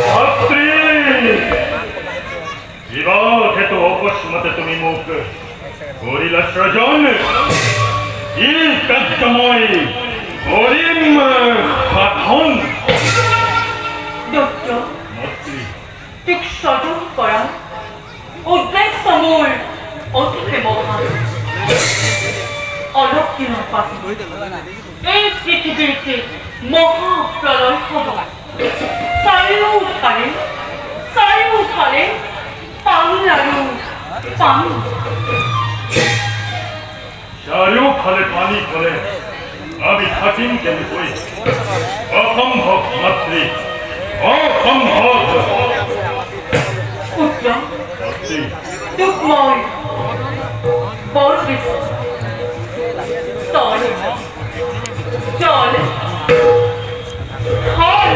ছাত্রী বিবাহে তো অকস্মাতে তুমি মুখ করিলা সৃজন কি কার্যময় হরিম সাধন দত্ত ঠিক সজন করা উদ্দেশ্য মূল অতিকে মহান অলপ দিনের পাশে এই পৃথিবীতে মহাপ্রলয় হব চারিওফালে পানি আৰু পানি চারিওফালে পানি করে আমি থাকিম কেমন অসম্ভব মাতৃ অসম্ভব পুত্র তোক মই বৰ বেছি তল জল থল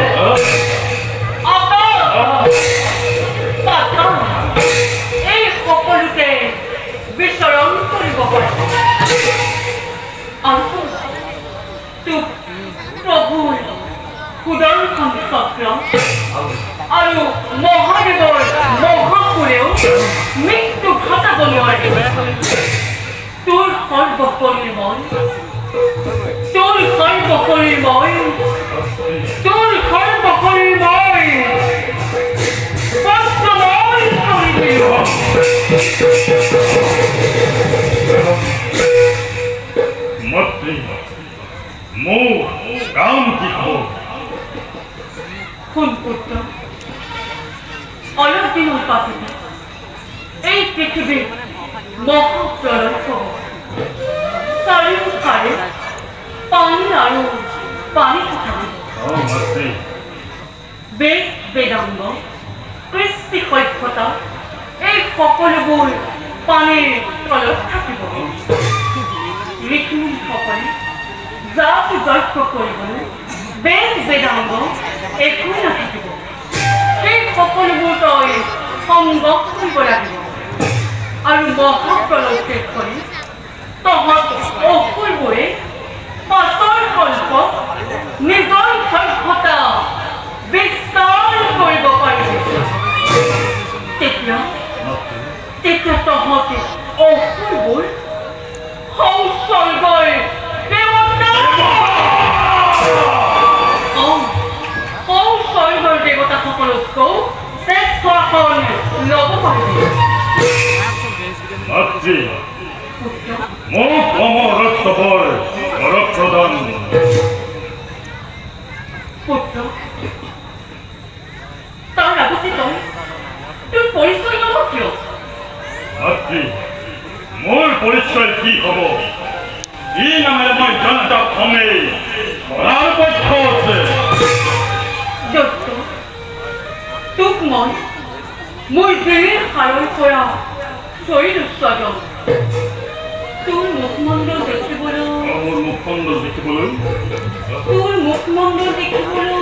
আকাশ পাতাল এই সকলোতে বিচৰণ কৰিব পাৰে আৰু তোক প্ৰভুৰ সুদৰ্শন চক্ৰ আৰু মহাদেৱৰ মহাসুৰেও মৃত্যু ঘটাব নোৱাৰে তোৰ সৰ্বশৰীৰ মই মাতৃ মোর কাম কি খবর শুন পুত্র অলপ দিনৰ পাছতে এই পৃথিৱীৰ মহাপ্ৰলয় হ'ব চাৰিওফালে পানী আৰু পানী থাকিব বেদ বেদাংগ কৃষ্টি সভ্যতা এই সকলোবোৰ পানীৰ তলত থাকিব ঋষিমুনিসকলে জাতি যজ্ঞ কৰিবলৈ বেদ বেদাংগ একোৱেই নাথাকিব এই সকলোবোৰ তই সংগ্ৰহ কৰিব লাগিব আৰু মহাপ্ৰলয় শেষ কৰি তহঁত অসুৰবোৰে পাতৰ কল্প নিজৰ সভ্যতা বিস্তাৰ কৰিব পাৰিব তেতিয়া তহঁতে অসুৰবোৰ সংসৰ্গৰ দেৱতাসকলতকৈও শ্ৰেষ্ঠ আসন ল'ব পাৰিব মাতৃ মোক অমৰত্বৰ বৰপ্ৰদান পুত্ৰ তাৰ আগতে তই তোৰ পৰিচয় ল'ব কিয় মাতৃ মোৰ পৰিচয় কি হ'ব ই নামেৰে মই জনতা কমেই কৰাৰ পক্ষ আছে দত্ত তোক মই মোৰ দেহৰ সাৰৰ পৰা শৰীৰ স্বজন তোৰ মুখমণ্ডল দেখিবলৈ মোৰ মুখমণ্ডল দেখিবলৈ তোৰ মুখমণ্ডল দেখিবলৈ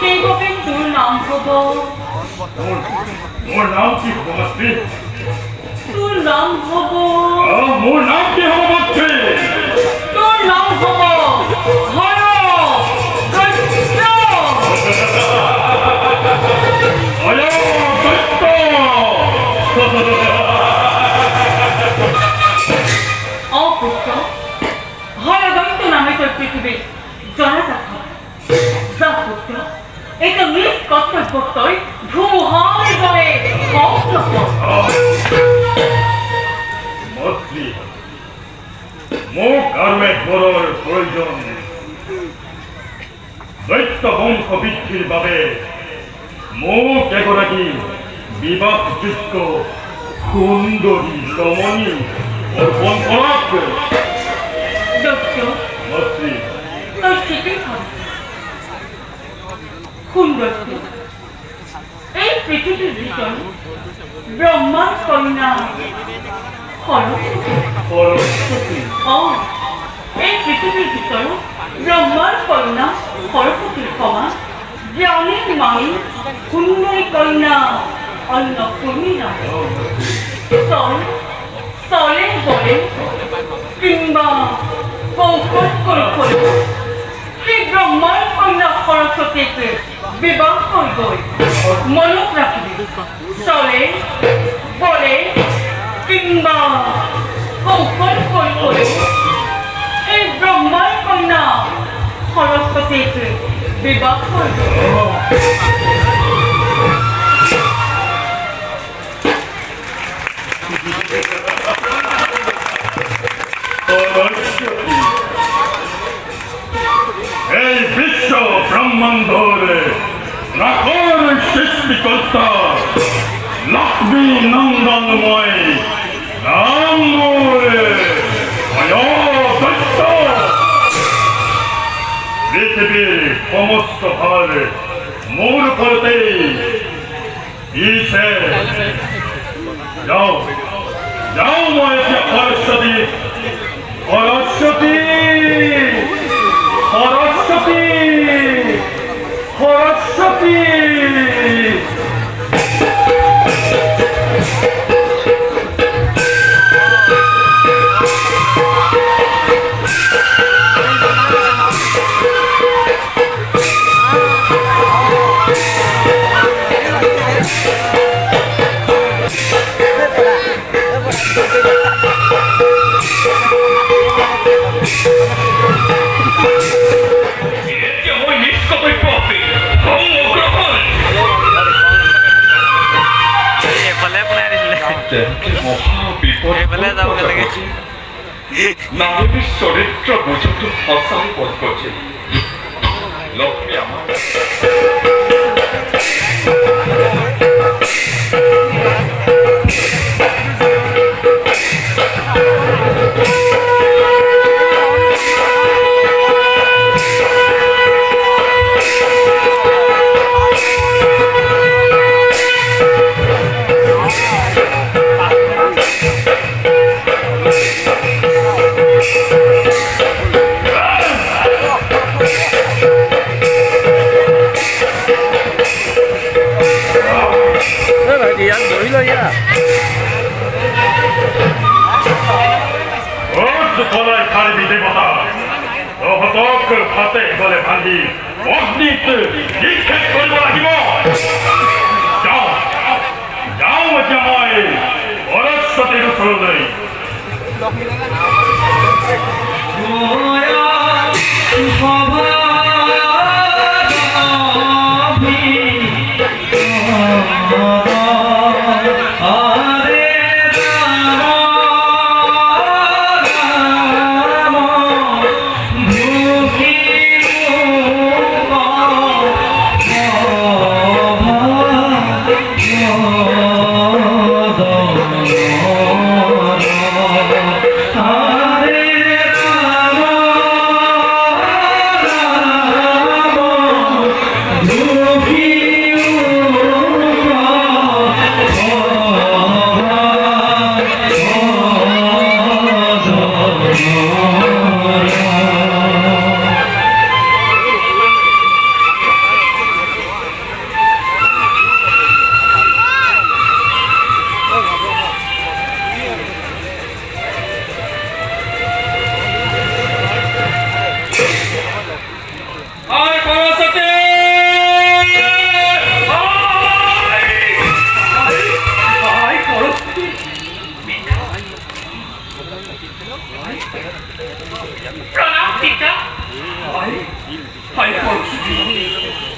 সেইবাবে তোৰ নাম হ'ব মোৰ নাম কি হ'ব মাতৃ তোৰ নাম হ'ব মোৰ নাম কি হ'ব মাতৃ তোৰ নাম হ'ব হৰ কৃষ্ণ অপুত্ৰ হৰদৈত্য নামে তই পৃথিৱীত জনাজাত যা পুত্ৰ এইটো নিজ কৰ্তব্যক তই ধুমুহাৰ দৰে মাতৃ মোক আৰু এক বৰৰ প্ৰয়োজন দৈত্য বংশ বৃদ্ধিৰ বাবে মোক এগৰাকী বিবাহযোগ্য সুন্দৰী ৰমণী অৰ্পণ কৰক দত্ত মাতৃ তই ঠিকেই ভাব সুন্দৰ এই পৃথিৱীৰ ভিতৰত ব্ৰহ্মাৰ কন্যা সৰস্বতী এই পৃথিৱীৰ ভিতৰত ব্ৰহ্মাৰ কন্যা সৰস্বতীৰ সমান জ্ঞানীৰ মাই সুন্দৰী কন্যা অন্নপূৰ্ণা তই চলে বলে কিংবা কৌশল করে করব শ্রী ব্রহ্মার কন্যা সরস্বতীকে বিবাহ করবই মনত রাখবি চলে বলে কিংবা কৌশল করে করব শ্রী ব্রহ্মার কন্যা সরস্বতীকে বিবাহ করব এই বিশ্ব ব্রহ্মাণ্ডর রাখর সৃষ্টিকর্তা লক্ষ্মী নন্দনময় নাম মোরে অয়োদত্ত পৃথিবীর সমস্ত ভার মোর করতে ইসে যাও যাও ময়েছে সরস্বতী সরস্বতী সরস্বতী সরস্বতী নারীর চরিত্র বুঝতে হসাম বোধ করছে লক্ষ্মী আমার হাতে বলে ভাঙি অগ্নিত নিক্ষেপ কৰিব লাগিব যাও যাও এতিয়া মই সৰস্বতীৰ ওচৰলৈ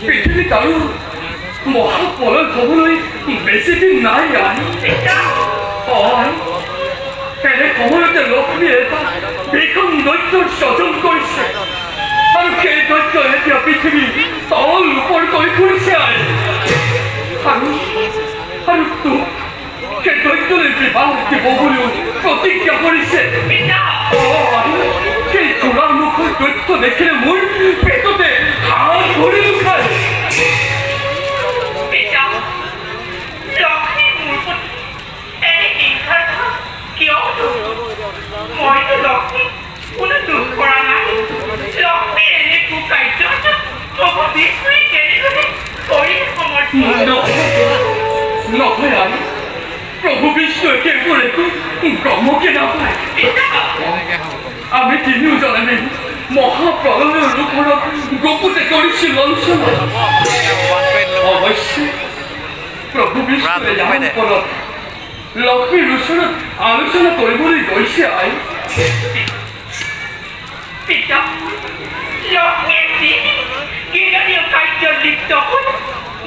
পৃথিবী তালু মহাপলয় হবলৈ বেছি দিন নাই এনে সময়তে লক্ষ্মীয়ে ভীষণ দৈত্যৰ স্বজন কৰিছে আৰু সেই দৈত্য এতিয়া পৃথিৱী তল ওপৰ কৰি ফুৰিছে আৰু তোক সেই দৈত্যলৈ বিবাহ দিব বুলিও প্ৰতিজ্ঞা কৰিছে সেই চোৰাৰ মুখৰ দৈত্য দেখিলে মোৰ পেটতে হাত ভৰি দুখায় মইতো লক্ষ্মী কোনো দুখ কৰা নাই লক্ষ্মী এনে কুকাৰ্য বহুত বিস্মৃতি কেনেকৈ কৰি সমৰ্থ নহয় প্রভু বিষ্ণু একে করে ব্রহ্মকে না পায় আমি তিনিও জানেন মহাপ্রলয়ের রূপরূপ গোপুতে করেছি লঞ্চনা অবশ্যই প্রভু বিষ্ণু যাহার পরত লক্ষ্মীর রূপরূপ আলোচনা কৰিবলৈ গৈছে আই পিতা লক্ষ্মীৰ কিৰণীয় কাৰ্যত লিপ্ত হ'ল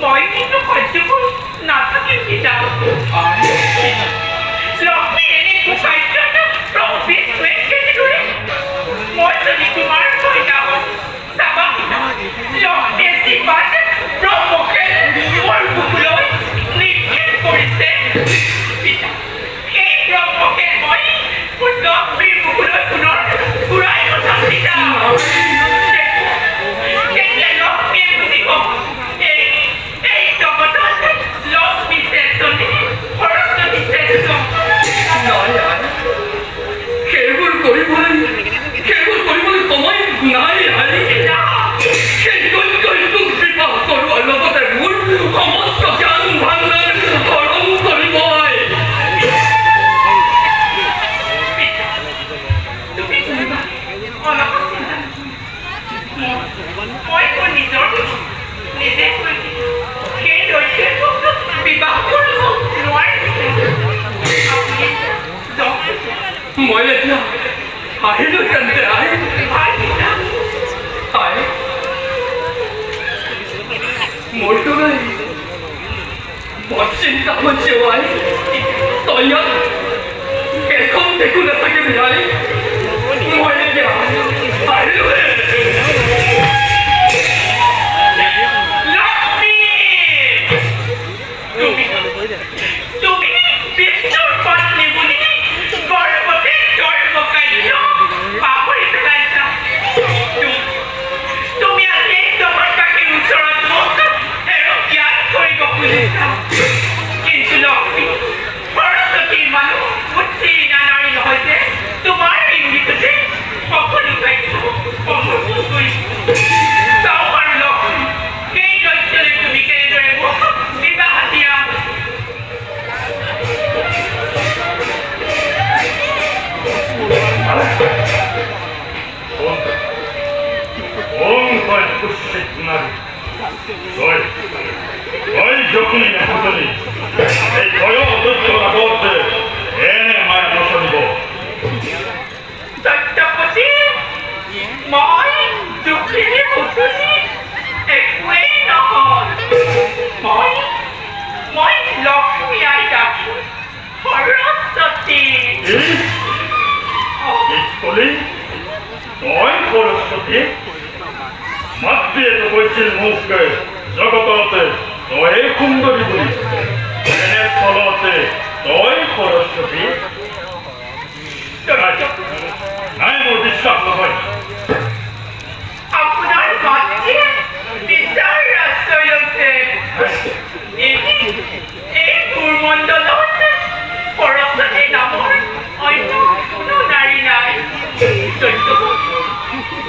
মই কিন্তু সহ্য কৰি নাথাকিম পিতা লক্ষ্মীৰ এনেকুৱা কাৰ্যত প্ৰভু বিষ্ণুৱে কেনেদৰে মই যদি তোমাৰ কইনা হ'ল চাবা পিতা লক্ষ্মীয়ে যিমান ব্ৰহ্মকে মোৰ বুকুলৈ নিক্ষেপ কৰিছে পিতা সেই ব্ৰহ্মকে মই মোৰ লক্ষ্মীৰ বুকুলৈ পুনৰ ঘূৰাই পঠাম পিতা কেতিয়া লক্ষ্মীয়ে বুজিব এই জগতত লক্ষ্মী শ্ৰেষ্ঠ সৰস্বতী শ্ৰেষ্ঠ সেইবোৰ কৰিবলৈ সময় নাই সেই দৈত্যটোক বিবাহ কৰোৱাৰ লগতে মোৰ সমস্ত জ্ঞান ভাণ্ডাৰ হৰণ কৰিব তুমি কৰিবা অলপ চিন্তা মই মোৰ নিজৰ নিজে কৰি সেই দৈত্যটোক বিবাহ কৰিব নোৱাৰিম মই এতিয়া আহিলোঁ তেন্তে আই আই মোৰতো নাই বৰ চিন্তা হৈছে আই তই ইয়াত এখন দেখো নাথাকিবি আই মই এতিয়া আহিলোঁ তুমি বিষ্ণুৰ পত্নী বুলি গৰ্বতে কাৰ্য পাহৰি পেলাইছা তুমি আজি জগতবাসীৰ ওচৰত মোক জ্ঞান কৰিব খুজিছা কিন্তু লক্ষ্মী সৰস্বতীৰ মানুহ উত্তীৰ্ণা নাৰী নহয় যে তোমাৰ ইংগিততে সকলো কাৰ্য সমৰ্পণ কৰিব চাওঁ আৰু লক্ষ্মী সেই দৈত্যলৈ তুমি কেনেদৰে মোক বিবাহ দিয়া Oj, dziokni na hoteli. Ej, twoją odbytkę na gordy. Nie, mają proszę mi go. Dajtapati, মই দুঃখিনী পুতুলি একোৱেই নহয় মই লক্ষ্মী আইতা সৰস্বতী কি কলি? তই সৰস্বতী? মাতৃয়ে তো কৈছিল মোক জগততে তই সুন্দৰী বুলি এনে ফলতে তই সৰস্বতী নাই মোৰ বিশ্বাস নহয় আপোনাৰ মাতৃয়ে বিচাৰ আশ্ৰয় লৈছে এই ভূমণ্ডলত সৰস্বতী নামৰ অন্য কোনো নাৰী নাই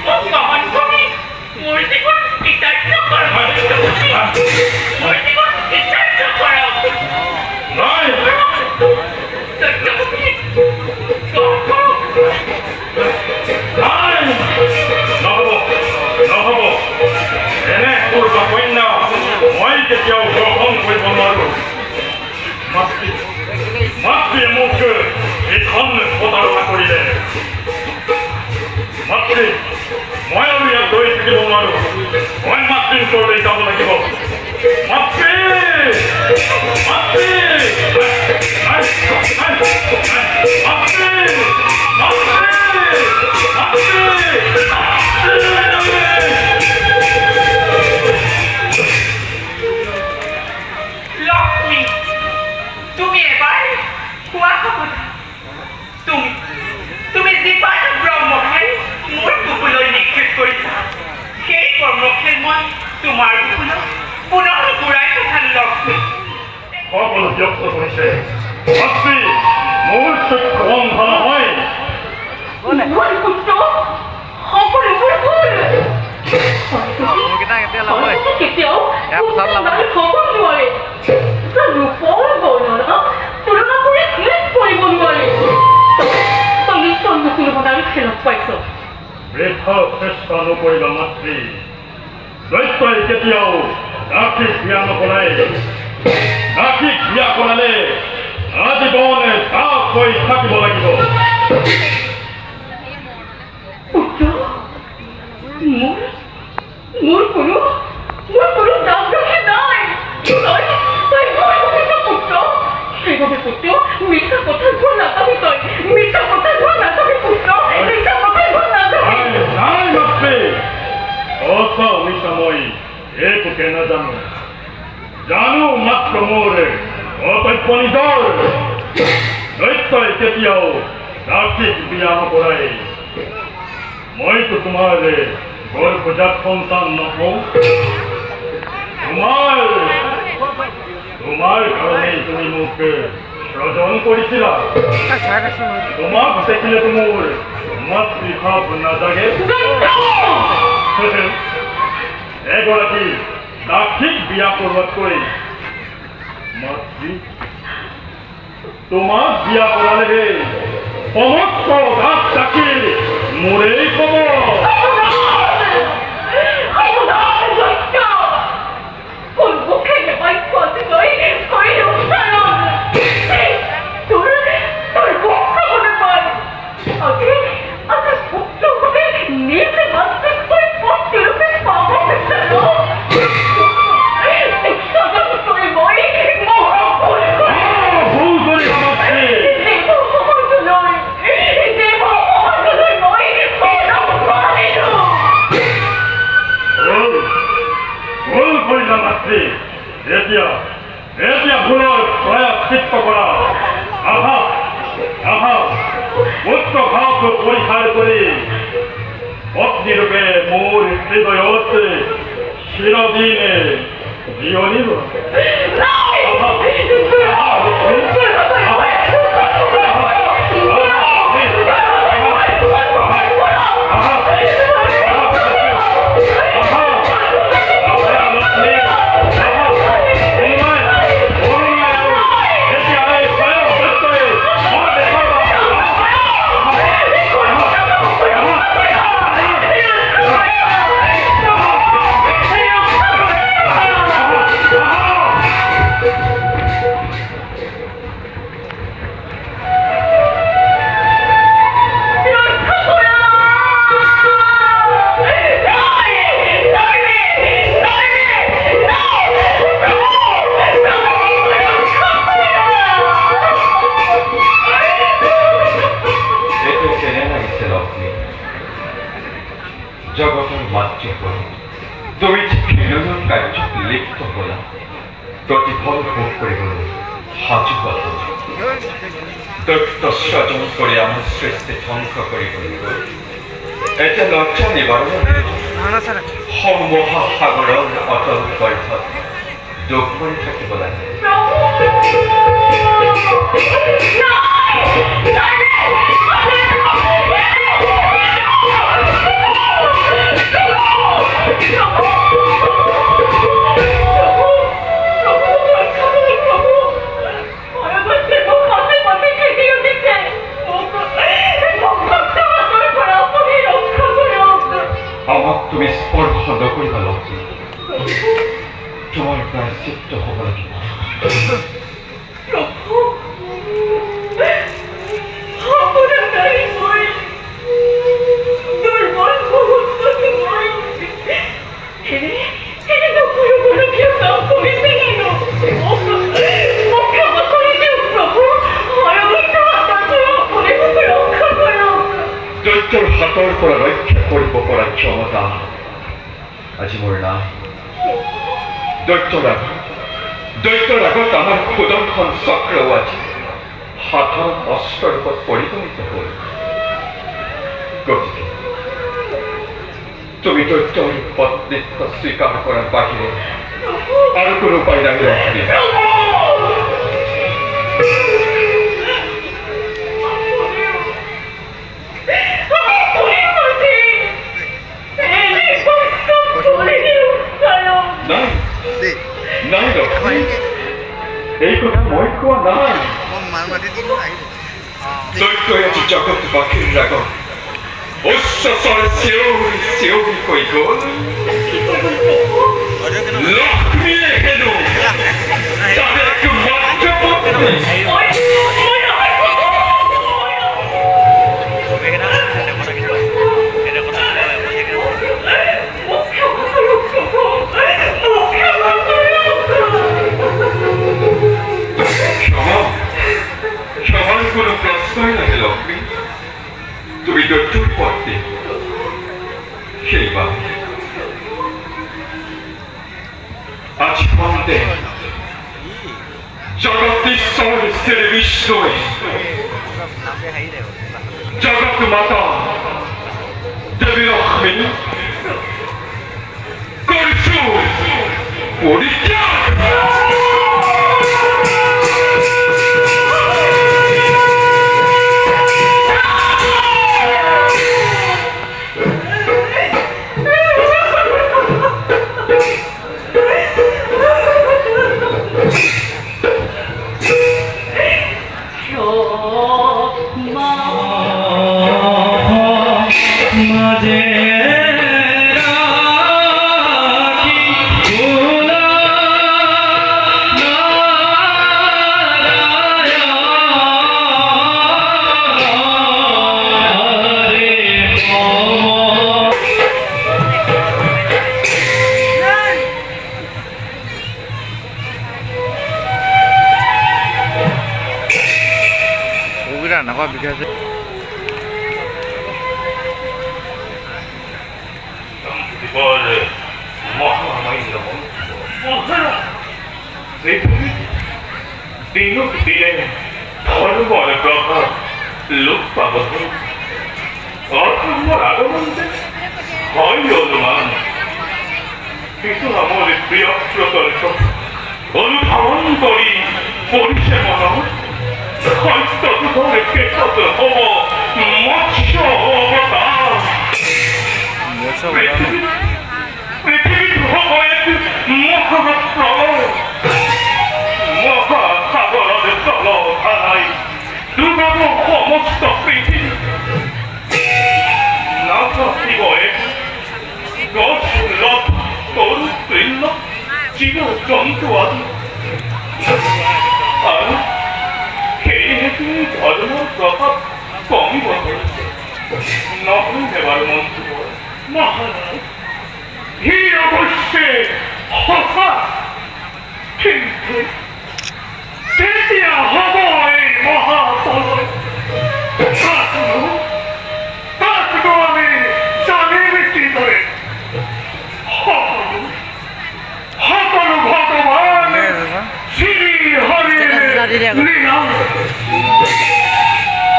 মোক গ্ৰহণ কৰি মোৰ জীৱন কৃতাৰ্থ কৰা মোৰ জীৱন কৃতাৰ্থ কৰা নাই নাই নহ'ব এনে পূৰ্ব কন্যা মই কেতিয়াও গ্ৰহণ কৰিব নোৱাৰো মাতৃয়ে মোক এইখন প্ৰতাৰণা কৰিলে মাতৃ মই আৰু ইয়াত দৌৰি থাকিব নোৱাৰো মই মাতৃৰ ওচৰলৈ যাব লাগিব মাতৃ মাতৃ লক্ষ্মী তুমি এবাৰ খোৱা কথা তুমি যিবাৰ ব্ৰহ্মকে মোৰ বুকুলৈ নিক্ষেপ কৰিছা সেই ব্ৰহ্মকে মই তোমাৰ বুকুলৈ পুনৰ ঘূৰাই পঠাম লক্ষ্মী সকলো ব্যক্ত কৰিছে মাতৃ মোৰ চক্ষু অন্ধ নহয় ভুল পুত্ৰ সকলোবোৰ ভুল কেতিয়াও হ'ব নোৱাৰে ৰূপৰ বৰ্ণনা তুলনা নকৰিবা মাতৃ দৈত্যই কেতিয়াও ৰাখিক বিয়া নকৰাই ৰাখিক বিয়া কৰালে আজীৱনে চাপ হৈ থাকিব লাগিব মোৰ কোনো দাম ৰাখি নাই তই ভয় কৰিছ পুত্ৰ সেইবাবে পুত্ৰ মিছা কথা ঘৰ নাযাবি তই মিছা কথা ঘৰ নাযাবি পুত্ৰ মিছা কথা ঘৰ নাযাবি নাই মাতৃ অত মিছা মই একোকে নাজানো জানো মাত্ৰ মোৰ অতজ্ঞ নিজৰ দৈত্যই কেতিয়াও ৰাখিক বিয়া নকৰাই মইতো তোমাৰ গৰ্ভজাত সন্তান নহওঁ তোমাৰ কাৰণেই তুমি মোক স্ৰজন কৰিছিলা তোমাক দেখিলেতো মোৰ মাতৃভাৱ নাজাগে এগৰাকী ৰাখিক বিয়া কৰোৱাতকৈ মাতৃ তোমাক বিয়া কৰালে সমস্ত গাত চাকি মোৰেই কব এতিয়া ভুলৰ প্ৰায়শ্চিত্ত কৰা উচ্চ ভাৱটো পৰিহাৰ কৰি পত্নীৰূপে মোৰ হৃদয়ত চিৰদিনে জিৰণিব জগতৰ মাতৃপদ তুমি বিনোদন কাৰ্যত লিপ্ত হলা প্ৰতিফল ভোগ কৰিবলৈ সাজু হোৱা দৈত্য স্বজন কৰি আমাৰ সৃষ্টি ধ্বংস কৰিবলৈ গৈ এতিয়া লজ্জা নিবাৰণৰ মহাসাগৰৰ অটল গৰ্ভত দুখ কৰি থাকিব লাগে আমাক তুমি স্পৰ্শ নকৰিবা লক্ষ্মী তোমাৰ প্ৰায়শ্চিত্ত হ'ব লাগিব দৈত্যৰ হাতৰ পৰা ৰক্ষা কৰিব পৰা ক্ষমতা আজি মোৰ নাই দৈত্যৰ আগত আমাৰ সুদৰ্শন চক্ৰও আজি সাধাৰণ অস্ত্ৰ ৰূপত পৰিগণিত হ'ল গতিকে তুমি দৈত্যৰ পত্নীত্ব স্বীকাৰ কৰাৰ বাহিৰে আৰু কোনো উপায় নাই লক্ষ্মী নাই লক্ষ্মী এই কথা মই কোৱা নাই দৈত্যই আজি জগতবাসীৰ ৰাগত উচ্চ শশৰ চিঞৰি হৈ গ'ল লক্ষ্মীয়ে হেনো তাৰ একমাত্ৰ পত্নী ক্ষমার কোনো প্রশ্নই লাগে লক্ষ্মী তুমি দৈত্যর পথে সেইবার আজ বন্দে জগদীশ্বর শ্রী বিষ্ণু জগৎ মাতা দেবী লক্ষ্মী করছু পরিত্যাগ দিনক দিনে ধর্মৰ প্ৰভাৱ লোপ পাব অধৰ্মৰ আগমনতে হয় অনুমান কিছু আমাৰ প্ৰিয় প্ৰকল্প অনুধাৱন কৰি পৰিছে মনত সত্যটোৰ শেষত হ'ব মৎস্য অৱতাৰ পৃথিৱীত হ'ব এক মহাপ্ৰলয় মহাসাগৰত জলধাৰাই ডুবাব সমস্ত পৃথিৱী নাথাকিব এক গছ লতা তৰু তৃণ জীৱ জন্তু আদি আৰু সেইহেতু ধৰ্মৰ প্ৰভাৱ কমিব নহয় বাৰু মন্ত্ৰী মহাৰাজ সি অৱশ্যে সঁচা কিন্তু কেতিয়া হ'ব এই মহাপ্ৰলয় তাকনো আমি জানিম কিদৰে সকলো ভগৱান শ্ৰী হৰিৰ লীলা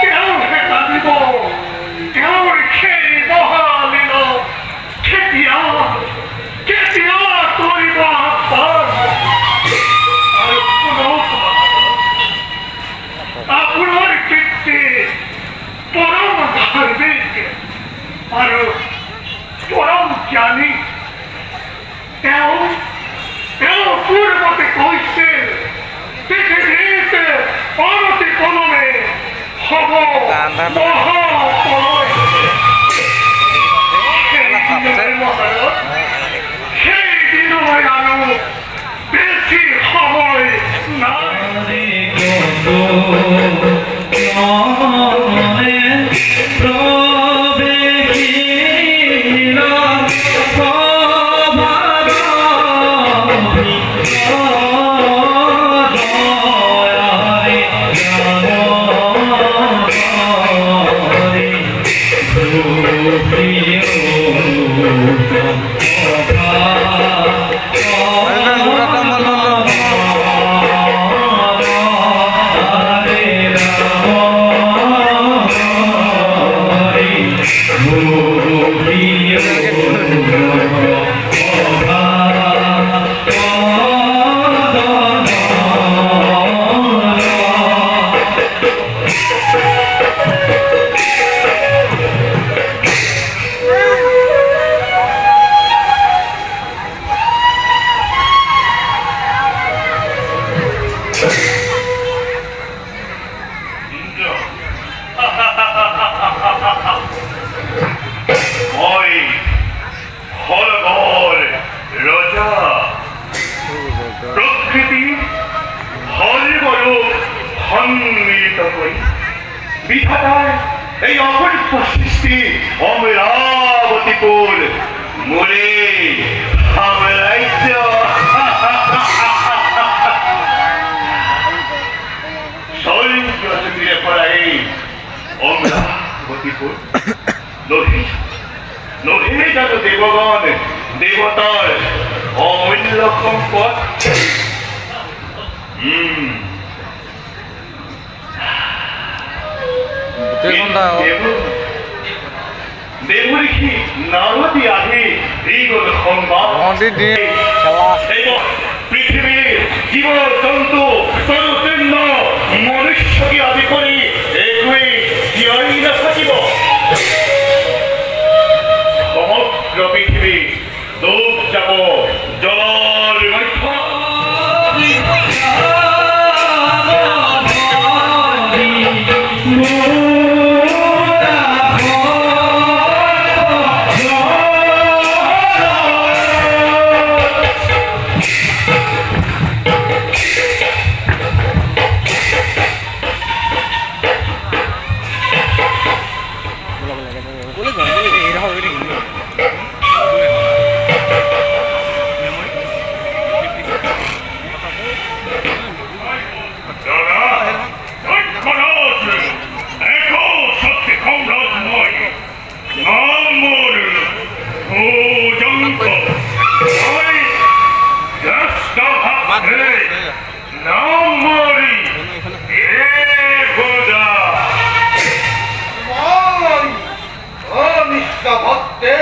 তেওঁহে জানিব তেওঁৰ সেই মহালীলা কেতিয়া কৰিব আপোনাৰ পিতৃ পৰম ধাৰ্মিক আৰু পৰম জ্ঞানী তেওঁ পূৰ্বতে কৈছিল পৃথিৱীত অনতি পলমে হ'ব মহাপ্ৰলয় সেই দিনলৈ আৰু বেছি সময় নাই প্রণীত করি। বিধাতার এই অপরিপ সৃষ্টি অমরাবতীপুর মূলে আমরাইছ। সৈন্যে পড়া এই অমরাবতীপুর নহে নহে যেন দেবগণ দেবতার অমূল্য সম্পদ। দেবঋষি নারদী আদি এইগুলো সংবাদ এবং পৃথিবীর জীব জন্তু তরুতীর্ণ মনুষ্যকে আদি করে এগুলি জীয়াই না থাকিব। সমগ্র পৃথিবী ডুব যাব জল মধ্যে।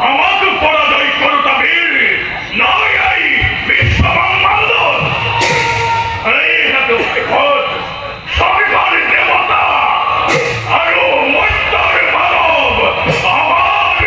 আমাকে পরাজয় করতা বীর নয় বিশ্বব্রহ্মাণ্ড সবিকার দেবতা আর মস্তর মানব আমার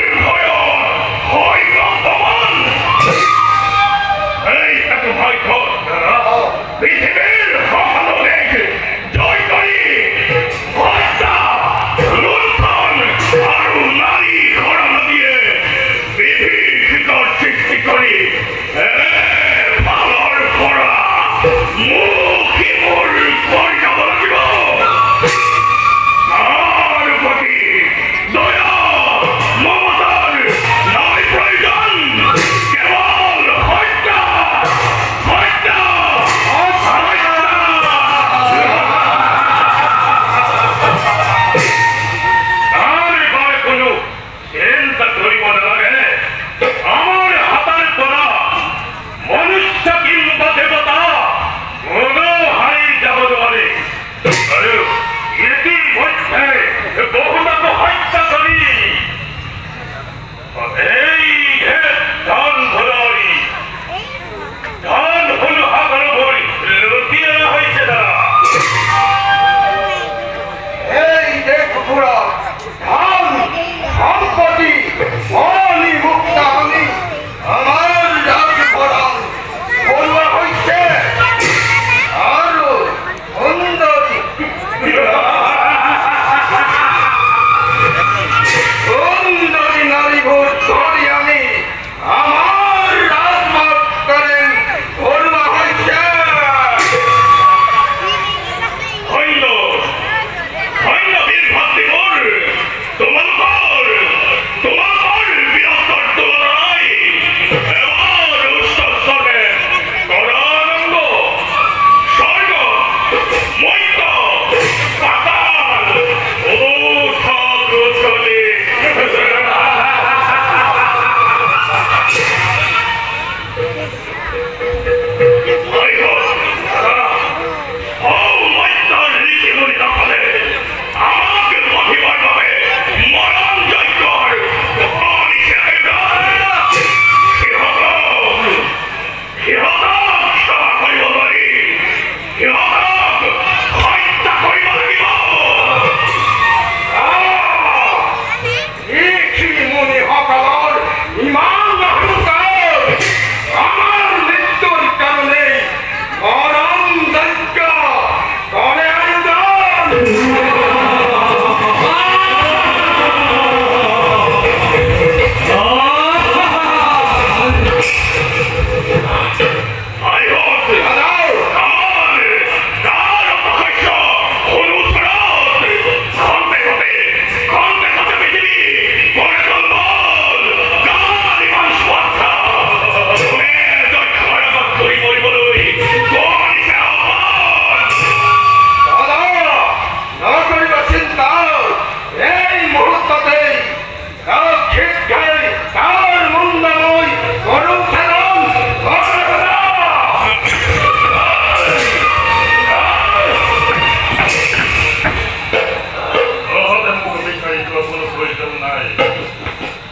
কেউ নাই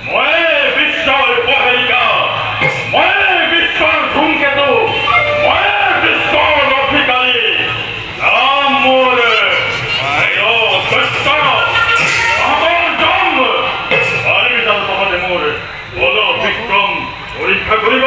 মই বিশ্বৰ প্ৰহেলিকা মই বিশ্বৰ ধূমকেতু মই বিশ্বৰ অধিকাৰী নাম মোৰ সত্য মোৰ বল বিক্ৰম পৰীক্ষা কৰিব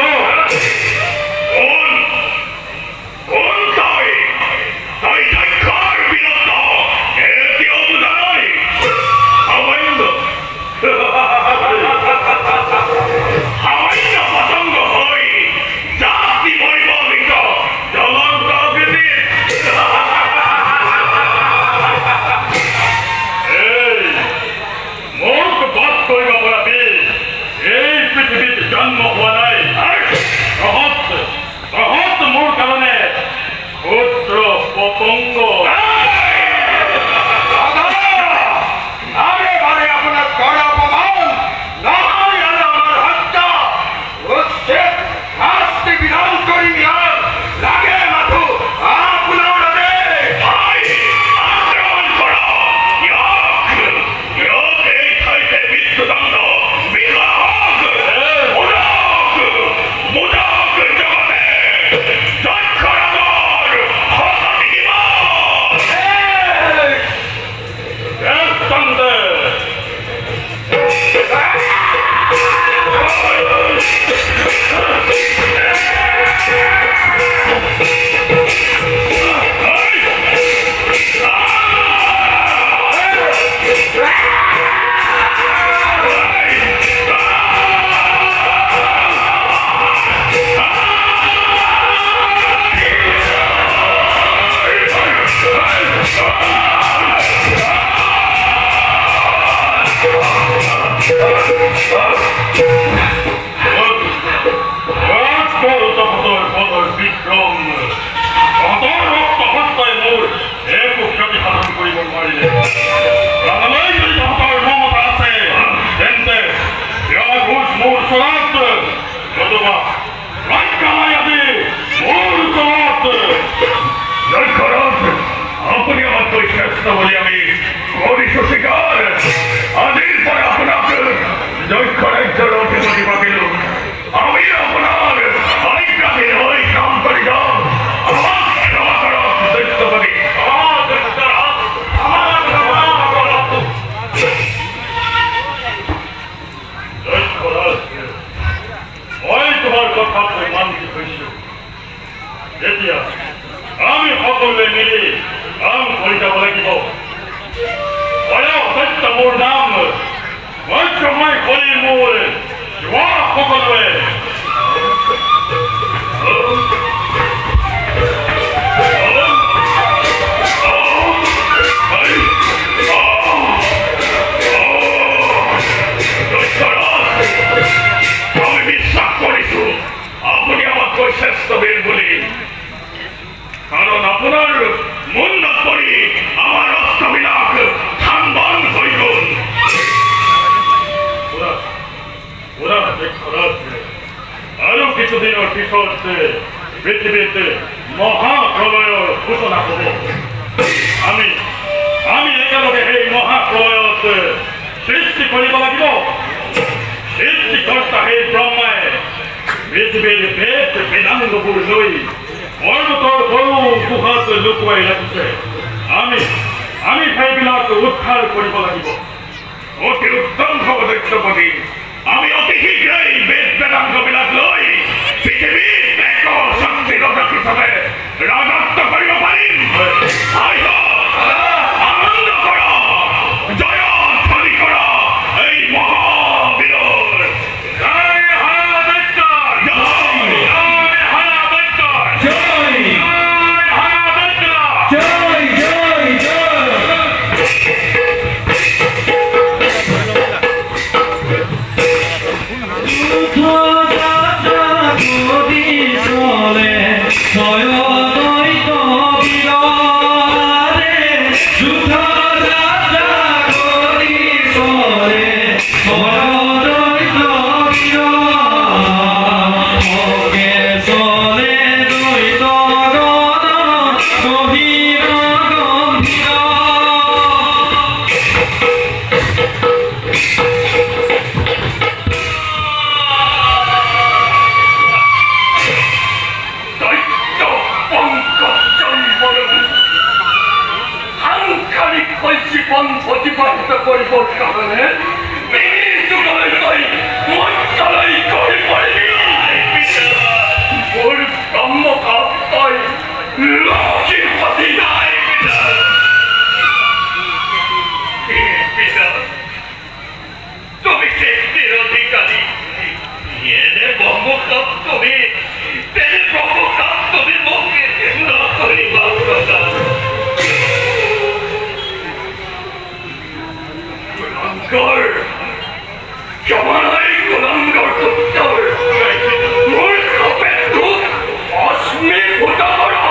জন্ম হোৱা নাই ৰহত মোৰ কাৰণে পুত্ৰ পতংগ আপুনি আমাতকৈ শ্ৰেষ্ঠ বুলি আমি কৰিছো স্বীকাৰ আজিৰ পৰা আপোনাক দক্ষ ৰাজ্যৰ অধিপতি পাতিলো আমি আপোনাৰ আজ্ঞাধীন হৈ কাম কৰি যাম আমাক সেৱা কৰক দৈত্যপতি মই তোমাৰ কথাত মানি হৈছো এতিয়া আমি সকলোৱে মিলি কাম কৰি যাব লাগিব সত্য মোৰ নাম মই কৰি মোৰ সকলোৱে আমি বিশ্বাস কৰিছো আপুনি আমাতকৈ শ্ৰেষ্ঠ বীৰ বুলি কাৰণ আপোনাৰ মুণ্ডত পৰি আমাৰ অস্ত্ৰবিলাক থান বন্ধ হৈ গ'ল আৰু কিছুদিনৰ পিছত পৃথিৱীত মহাপ্ৰলয়ৰ সূচনা হ'ব আমি একেলগে সেই মহাপ্ৰলয়ত সৃষ্টি কৰিব লাগিব সৃষ্টিকৰ্তা সেই ব্ৰহ্মাই পৃথিৱীৰ বেদ বেদাংগবোৰ লৈ পৰ্বতৰ সৰু গুহাত লুকুৱাই ৰাখিছে আমি সেইবিলাক উদ্ধাৰ কৰিব লাগিব অতি উত্তম হ'ব দৈত্যপতি আমি অতি শীঘ্ৰেই বেদ বেদাংগবিলাক লৈ পৃথিৱীত এক শক্তিৰোধক হিচাপে ৰাজত্ব কৰিব পাৰিম আনন্দ কৰা জয় ধ্বনি কৰা এই মহাবীৰৰ জয় হৰ দৈত্য জয় দৈত্য বীর সাধনে মঞ্চালাই করে পড়েনি ওর ব্রহ্ম কাপ্তায় লক্ষ্মীর পতি নাই তুমি ক্ষেত্রের অধিকারী এনে ব্রহ্মকাপ তুমি তেনে ব্রহ্মকাপ তুমি মুখে নকরি বাক্যতা গোলাঙ্গার জমানায় গোলাঙ্গার করতে হবে মোর কাপের দুধ অশ্মে ফোটা করা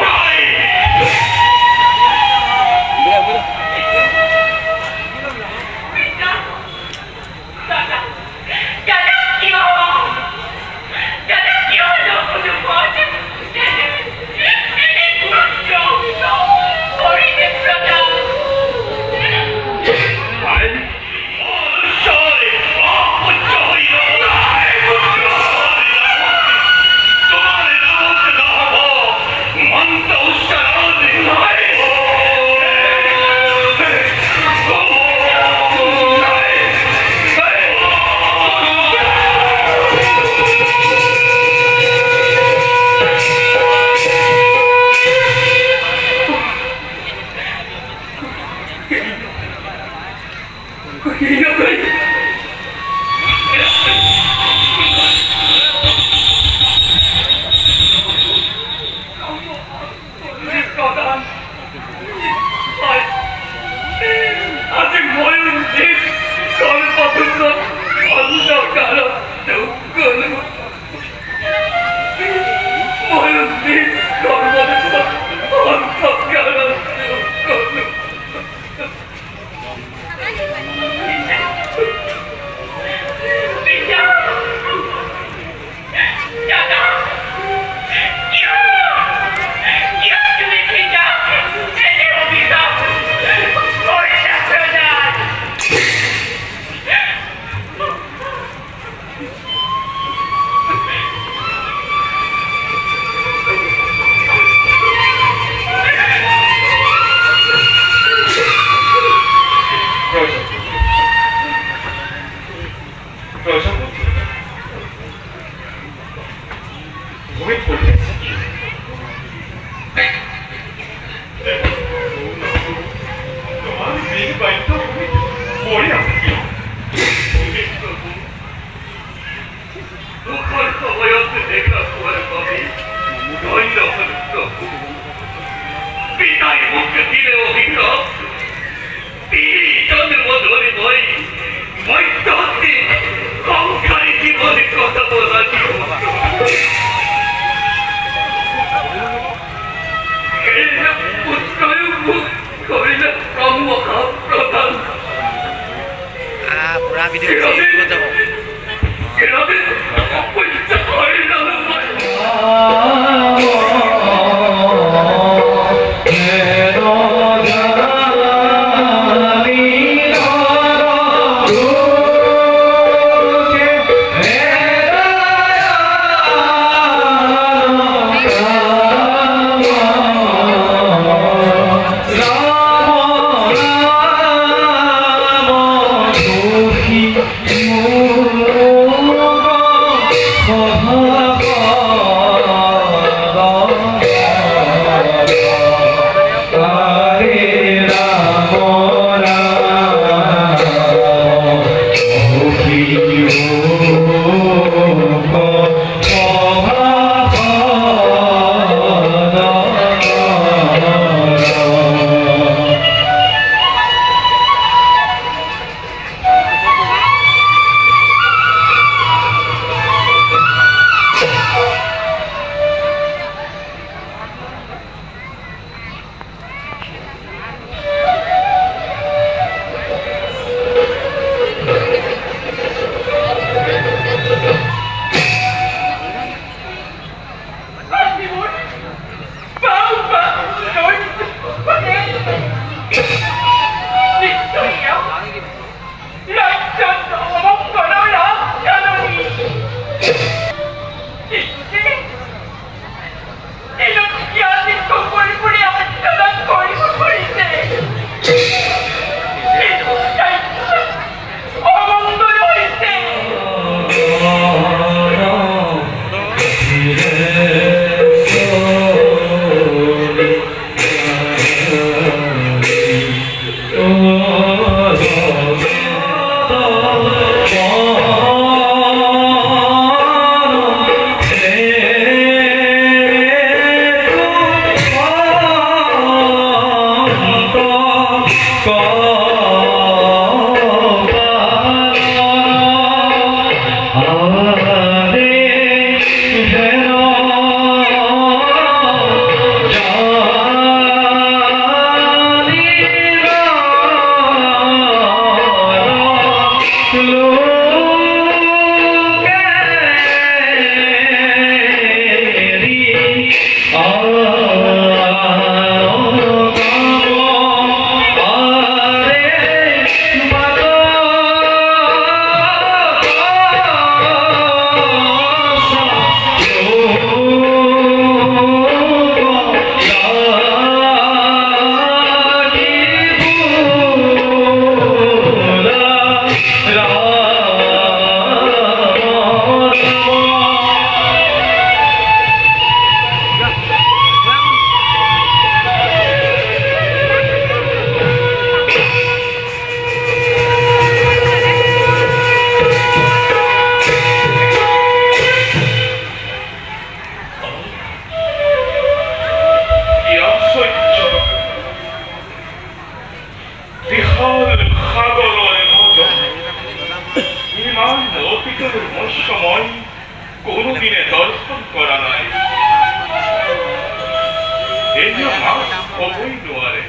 অতীতের মৎস্যময় কোনদিনে দর্শন করা নাই এই যে মাস হবই নোয়ারে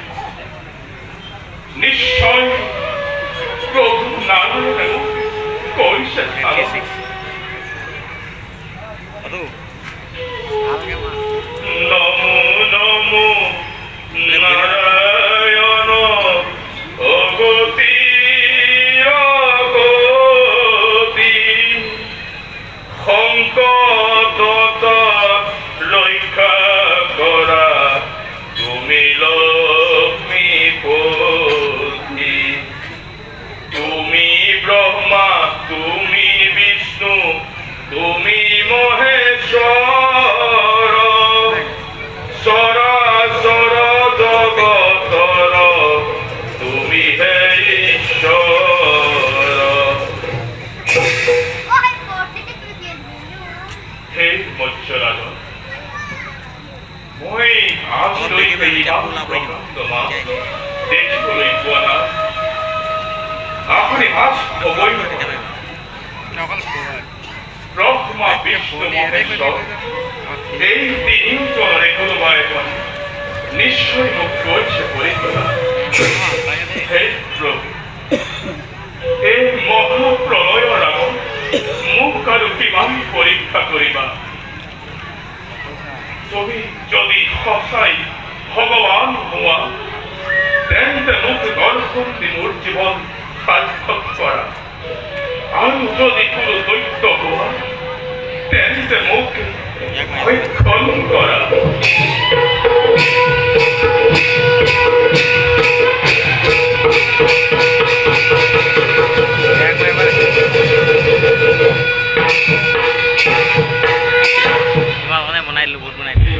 নিশ্চয় প্রভু নারায়ণ করিছে ভালো। নমো নমো নারায়ণ অগতি অগতি সংকট রক্ষা করা তুমি লক্ষ্মীপতি তুমি ব্রহ্মা তুমি বিষ্ণু তুমি মহেশ্বর সরাসর জগতর তুমি হে ঈশ্বর। হে মৎস্যরাজন মই আজিলৈকে ইমান প্ৰকাণ্ড মাছ দেখিবলৈ পোৱা নাই। আপুনি মাছ হ'বই নোৱাৰে। ব্ৰহ্মা বিষ্ণু মহেশ্বৰ এই তিনিজনৰে কোনোবা এজন নিশ্চয় মোক কৈছে পৰীক্ষা। হে প্ৰভু এই মহাপ্ৰলয়ৰ আগত মোক আৰু কিমান পৰীক্ষা কৰিবা। তুমি যদি সঁচাই ভগৱান হোৱা তেন্তে মোক দৰ্শন দি মোৰ জীৱন সাৰ্থক কৰা আৰু যদি কোনো দৈত্য হোৱা তেন্তে মোক ভক্ষণ কৰা।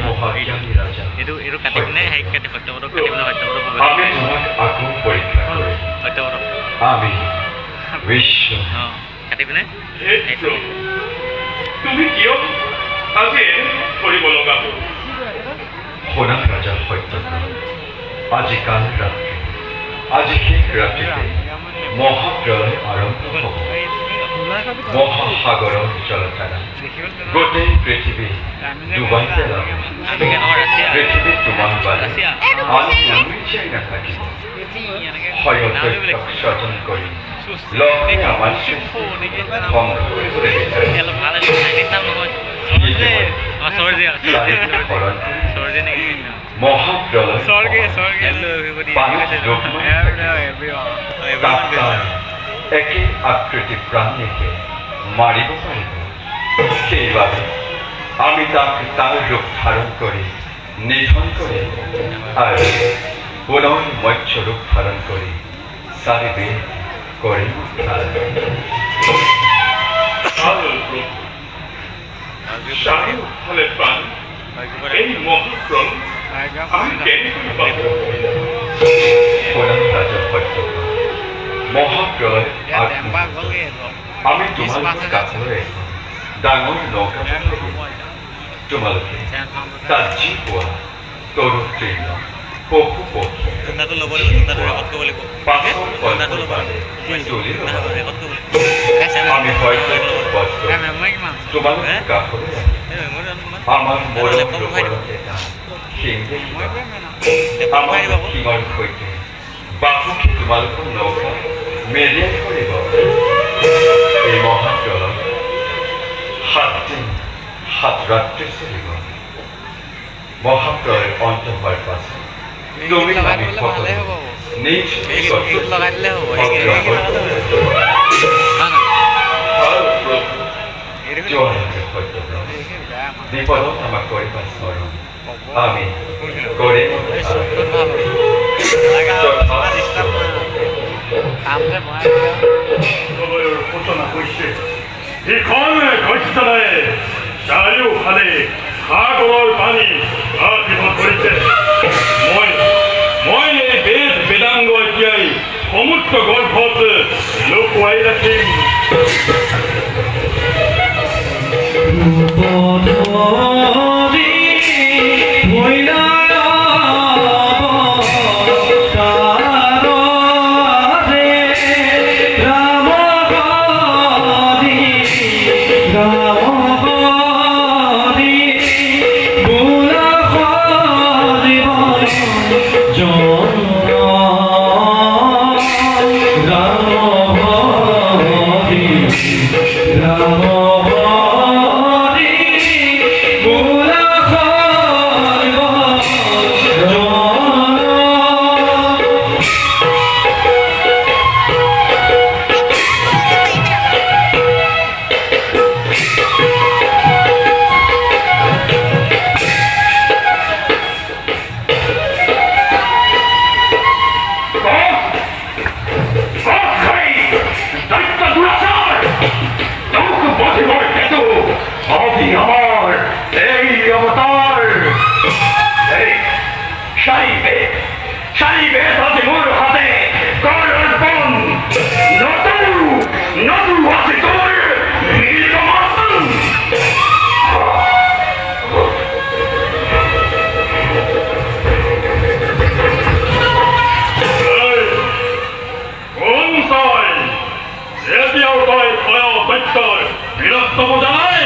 মহাজ্ঞানী ৰাজা, আমি তোমাক আকৌ পৰীক্ষা কৰিম। আমি বিশ্ব তুমি কিয় আজি এনে কৰিব লগা হ'ল? শুনা ৰাজা সত্যব্ৰত, আজি কাল ৰাত্ৰি আজি শেষ ৰাত্ৰিতে মহাপ্ৰলয় আৰম্ভ হ'ব। মহাসাগৰৰ জলধাৰা গোটেই পৃথিৱী ডুবাই পেলাব। পৃথিৱীত তোমাৰ বাবে আন পৰিচয় নাথাকিব। হয়তৈত্যক স্বজন কৰি লক্ষ্মী আমাৰ সৃষ্টি ধ্বংস কৰিবলৈ বিচাৰে। মহাপ্ৰলয় পানীত ডুব একে আকৃতি প্ৰাণীকে মাৰিব পাৰিব। সেইবাবে আমি তাক তাৰ ৰূপ ধাৰণ কৰি নিধন কৰি আৰু পুনৰ মৎস্য ৰূপ ধাৰণ কৰি চাৰিবেদ কৰি চাৰিওফালে পানী এই মহাপ্ৰলয় আমি কেনেকৈ পাব? ৰাজা সত্যব্ৰত, মহাপ্ৰলয় আমি তোমালোকৰ কাষৰে ডাঙৰ নৌকা তোমালোকে তাত যি পোৱা তৰু তৃণ পশু পক্ষী আমি হয়তো তোমালোকৰ কাষৰে আমাৰ মৰম এটা শিং আমাৰ শিঙৰ সৈতে বাসুকি তোমালোকৰ নৌকা মেৰিয়াই কৰিব। এই মহাপ্ৰলয় 7 দিন 7 ৰাত্ৰি চলিব। মহাপ্ৰলয় অন্ত হোৱাৰ পাছত তুমি আমি সকলোৱে নিজ বিপদত আমাক কৰিবা স্মৰণ আমি কৰিম। সময়ৰ সূচনা হৈছে। এইখন গছডালে চাৰিওফালে সাগৰৰ পানী আহিব ধৰিছে। মই এই বেদ বেদাংগ এতিয়াই সমুদ্ৰ গৰ্ভত লুকুৱাই ৰাখিম। রাম দুঃখ বধিবার হেতু অতি আমার এই অবতার এই সাইবে আজ মোর হাতে কর অর্পণ নতু আছে তোর মিলিত মাতন বীরত্ব জানায়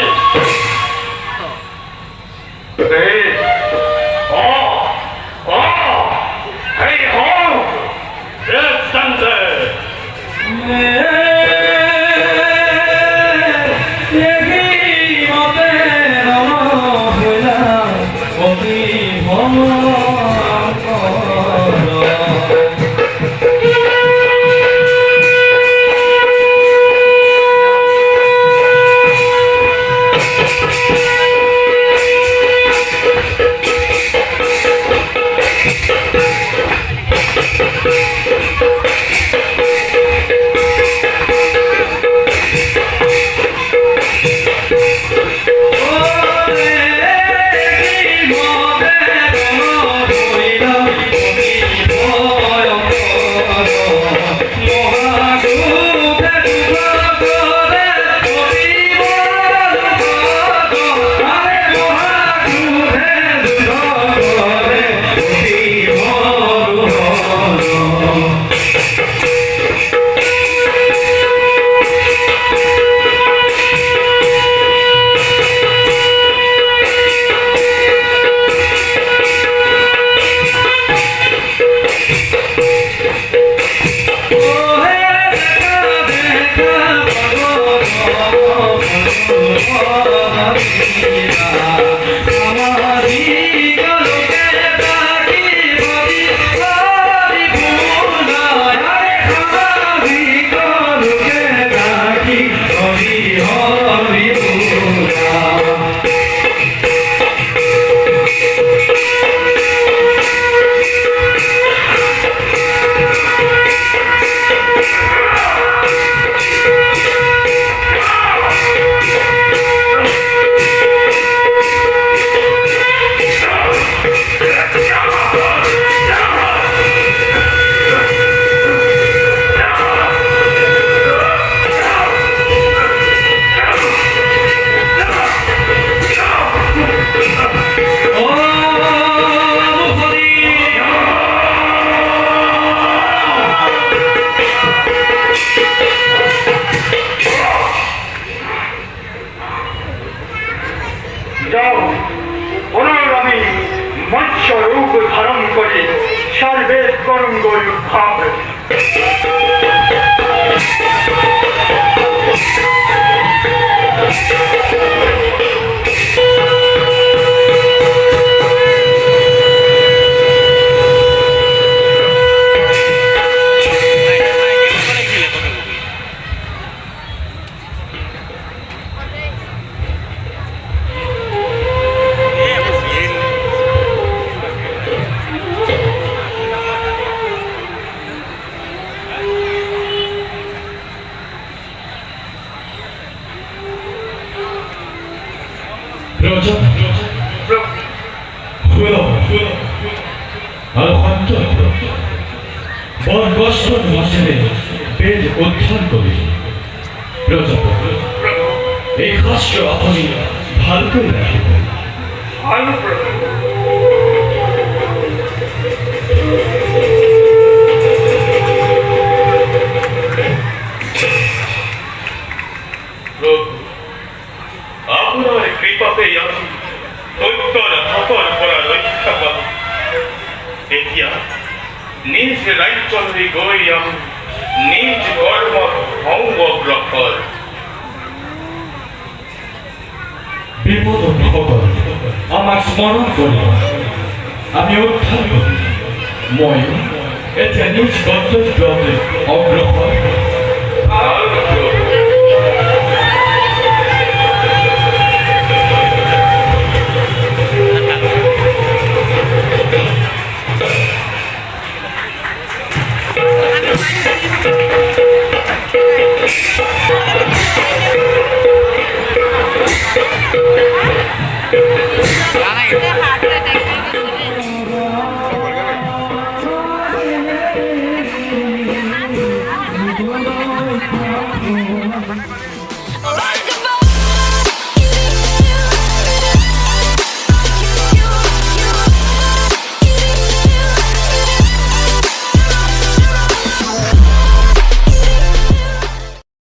বনবস্ত্র মশালে বেদ উদ্ধার করি প্রজাপতি এই কাজটা আপনি ভালো করে রাখবেন। আপনার কৃপাতে আমি দৈত্যর হাতর করা রক্ষা পাব। এতিয়া নিজ রাজ্যলে গৈ আমি নিজ কর্ম ভঙ্গ গ্রহণ। বিপদ ভগত আমাক স্মরণ করি আমি উদ্ধার করি। মই এতিয়া নিজ গন্তব্যলৈ অগ্ৰসৰ